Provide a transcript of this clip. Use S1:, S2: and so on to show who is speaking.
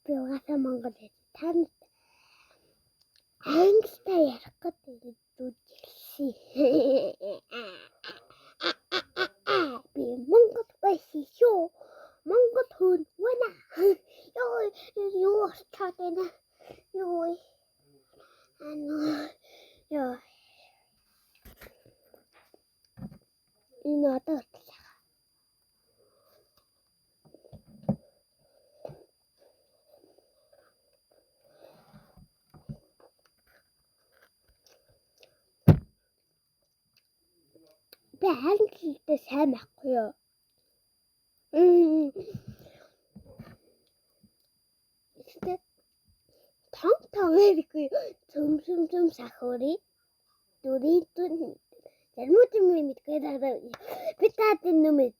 S1: бюгаасаа Монгол хэлээ. Та англитай ярих гэдэг үзүүлсэн. Би Монгол байсан шүү. Монгол хүн вана. Юу очоод байна? Юу энэ одоо би англитэй сайн байхгүй юу? Ихтэй том хэрэггүй цөм сахурыг дүрийн зарим мэдгүй би таад энэ нөмөд